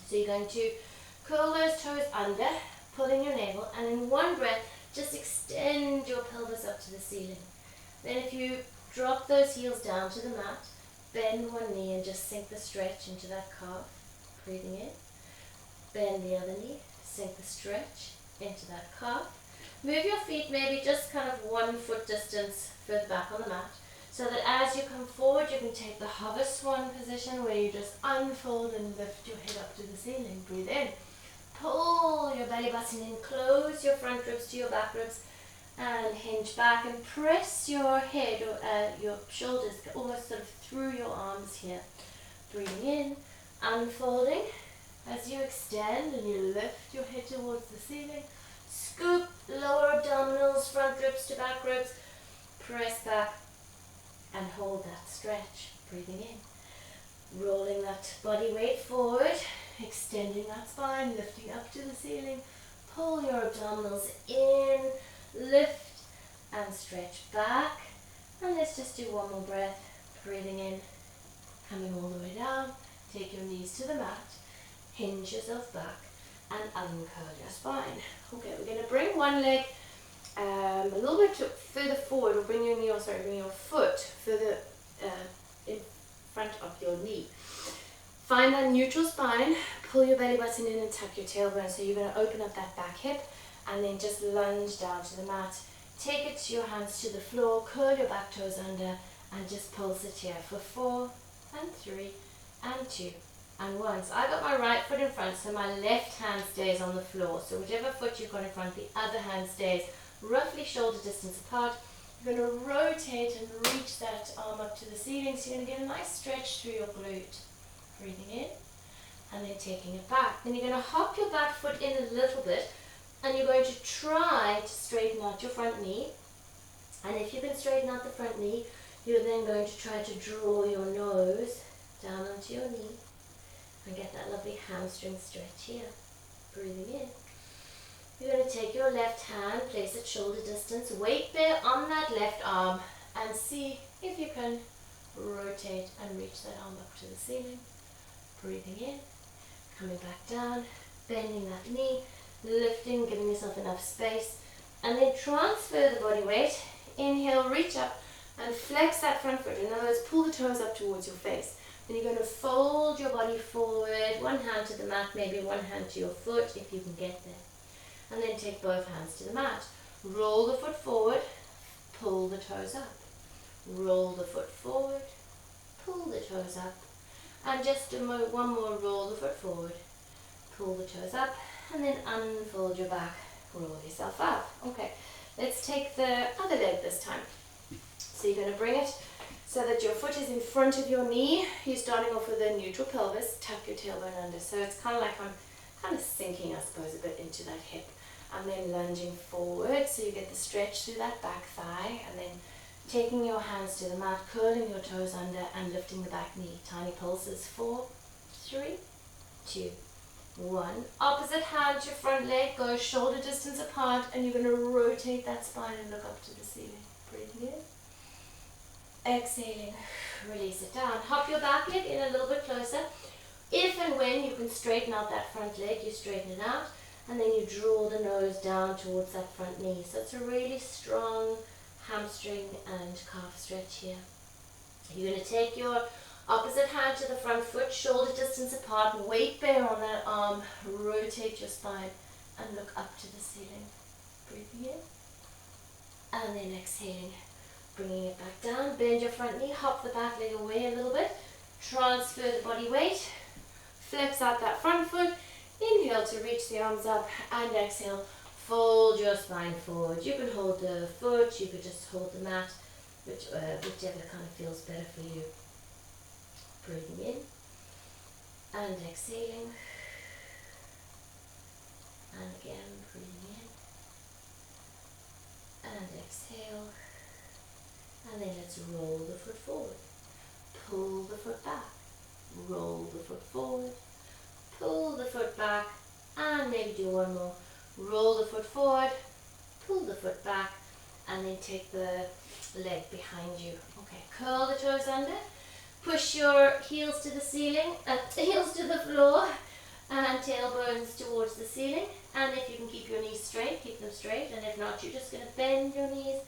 So you're going to curl those toes under, pull in your navel, and in one breath, just extend your pelvis up to the ceiling. Then if you drop those heels down to the mat, bend one knee and just sink the stretch into that calf. Breathing in. Bend the other knee, sink the stretch into that calf. Move your feet maybe just kind of 1 foot distance further back on the mat, so that as you come forward, you can take the hover swan position where you just unfold and lift your head up to the ceiling. Breathe in. Pull your belly button in, close your front ribs to your back ribs, and hinge back and press your head or your shoulders almost sort of through your arms here. Breathing in, unfolding as you extend and you lift your head towards the ceiling. Scoop lower abdominals, front ribs to back ribs, press back and hold that stretch. Breathing in, rolling that body weight forward. Extending that spine, lifting up to the ceiling. Pull your abdominals in, lift and stretch back. And let's just do one more breath. Breathing in, coming all the way down. Take your knees to the mat, hinge yourself back and uncurl your spine. Okay, we're going to bring one leg a little bit further forward, or bring your foot further in front of your knee. Find that neutral spine, pull your belly button in and tuck your tailbone. So you're going to open up that back hip and then just lunge down to the mat. Take it to your hands to the floor, curl your back toes under and just pulse it here for 4 and 3 and 2 and 1. So I got my right foot in front, so my left hand stays on the floor. So whichever foot you've got in front, the other hand stays roughly shoulder distance apart. You're going to rotate and reach that arm up to the ceiling, so you're going to get a nice stretch through your glute. Breathing in and then taking it back. Then you're going to hop your back foot in a little bit and you're going to try to straighten out your front knee. And if you can straighten out the front knee, you're then going to try to draw your nose down onto your knee and get that lovely hamstring stretch here. Breathing in. You're going to take your left hand, place it shoulder distance, weight bear on that left arm and see if you can rotate and reach that arm up to the ceiling. Breathing in, coming back down, bending that knee, lifting, giving yourself enough space, and then transfer the body weight Inhale, reach up and flex that front foot. In other words, pull the toes up towards your face. Then you're going to fold your body forward, one hand to the mat, maybe one hand to your foot if you can get there. And then take both hands to the mat. Roll the foot forward, pull the toes up. Roll the foot forward, pull the toes up. And just one more, roll the foot forward, pull the toes up, and then unfold your back, roll yourself up. Okay, let's take the other leg this time. So you're going to bring it so that your foot is in front of your knee. You're starting off with a neutral pelvis, tuck your tailbone under. So it's kind of like I'm kind of sinking, I suppose, a bit into that hip. And then lunging forward, so you get the stretch through that back thigh, and then taking your hands to the mat, curling your toes under and lifting the back knee. Tiny pulses. 4, 3, 2, 1. Opposite hand to front leg, go shoulder distance apart, and you're going to rotate that spine and look up to the ceiling. Breathing in. Exhaling. Release it down. Hop your back leg in a little bit closer. If and when you can straighten out that front leg, you straighten it out. And then you draw the nose down towards that front knee. So it's a really strong hamstring and calf stretch here. You're going to take your opposite hand to the front foot, shoulder distance apart, weight bear on that arm, rotate your spine and look up to the ceiling. Breathing in. And then exhaling. Bringing it back down, bend your front knee, hop the back leg away a little bit, transfer the body weight, flex out that front foot, inhale to reach the arms up, and exhale, fold your spine forward. You can hold the foot, you could just hold the mat, whichever kind of feels better for you. Breathing in, and exhaling, and again, breathing in, and exhale. And then let's roll the foot forward, pull the foot back, roll the foot forward, pull the foot back, and maybe do one more. Roll the foot forward, pull the foot back, and then take the leg behind you. Okay, curl the toes under, push your heels to the ceiling, heels to the floor, and tailbones towards the ceiling. And if you can keep your knees straight, keep them straight, and if not, you're just going to bend your knees,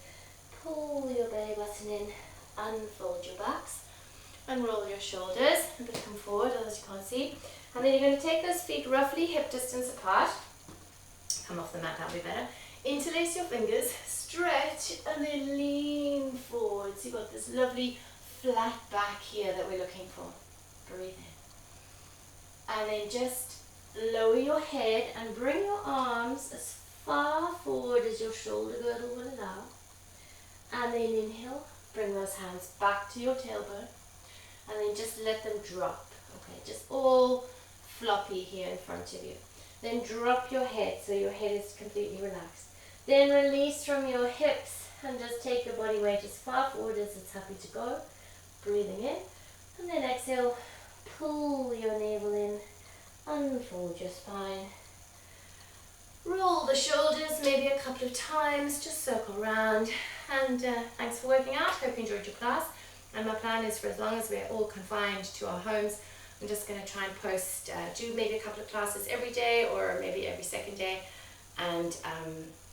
pull your belly button in, unfold your backs, and roll your shoulders a bit, come forward, as you can't see. And then you're going to take those feet roughly hip distance apart. Come off the mat, that'll be better. Interlace your fingers, stretch, and then lean forward. So you've got this lovely flat back here that we're looking for. Breathe in. And then just lower your head and bring your arms as far forward as your shoulder girdle will allow. And then inhale, bring those hands back to your tailbone, and then just let them drop. Okay, just all floppy here in front of you. Then drop your head so your head is completely relaxed. Then release from your hips and just take your body weight as far forward as it's happy to go. Breathing in, and then exhale, pull your navel in, unfold your spine. Roll the shoulders maybe a couple of times, just circle around. And thanks for working out. Hope you enjoyed your class. And my plan is, for as long as we're all confined to our homes, I'm just going to try and post, do maybe a couple of classes every day or maybe every second day, and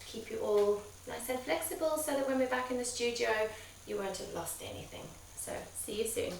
keep you all nice and flexible so that when we're back in the studio, you won't have lost anything. So see you soon.